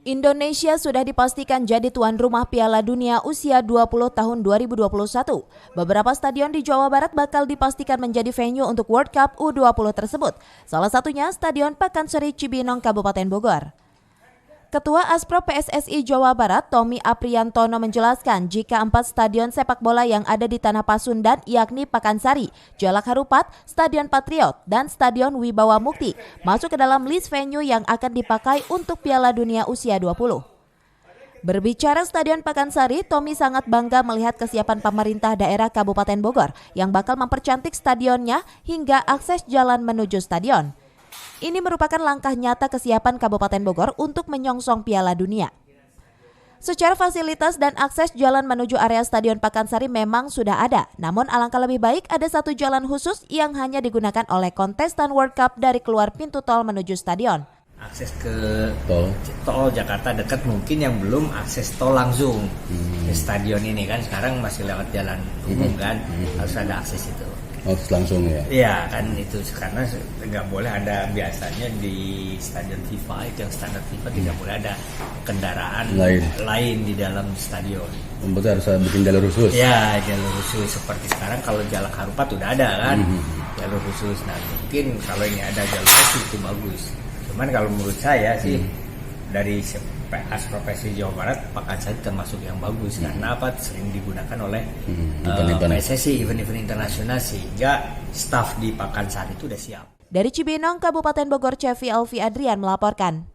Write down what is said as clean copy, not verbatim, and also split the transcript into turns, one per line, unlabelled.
Indonesia sudah dipastikan jadi tuan rumah Piala Dunia usia 20 tahun 2021. Beberapa stadion di Jawa Barat bakal dipastikan menjadi venue untuk World Cup U20 tersebut. Salah satunya Stadion Pakansari Cibinong, Kabupaten Bogor. Ketua Aspro PSSI Jawa Barat, Tommy Apriantono menjelaskan jika 4 stadion sepak bola yang ada di Tanah Pasundan yakni Pakansari, Jalak Harupat, Stadion Patriot, dan Stadion Wibawa Mukti masuk ke dalam list venue yang akan dipakai untuk Piala Dunia usia 20. Berbicara Stadion Pakansari, Tommy sangat bangga melihat kesiapan pemerintah daerah Kabupaten Bogor yang bakal mempercantik stadionnya hingga akses jalan menuju stadion. Ini merupakan langkah nyata kesiapan Kabupaten Bogor untuk menyongsong Piala Dunia. Secara fasilitas dan akses jalan menuju area Stadion Pakansari memang sudah ada, namun alangkah lebih baik ada satu jalan khusus yang hanya digunakan oleh kontestan World Cup dari keluar pintu tol menuju stadion.
Akses ke tol Jakarta dekat mungkin yang belum akses tol langsung ke stadion ini kan sekarang masih lewat jalan umum kan, harus ada akses itu.
Harus langsung ya?
Iya kan itu karena nggak boleh ada biasanya di stadion FIFA itu yang standar FIFA tidak boleh ada kendaraan lain di dalam stadion.
Berarti harus bikin jalur khusus?
Ya jalur khusus seperti sekarang kalau Jalak Harupat udah ada kan jalur khusus. Nah mungkin kalau ini ada jalur khusus itu bagus. Cuman kalau menurut saya sih dari Aspro PSSI Jawa Barat Pakansari termasuk yang bagus karena apa sering digunakan oleh PSSI event-event internasional sehingga staf di Pakansari itu udah siap.
Dari Cibinong, Kabupaten Bogor, Cevi Alfi Adrian melaporkan.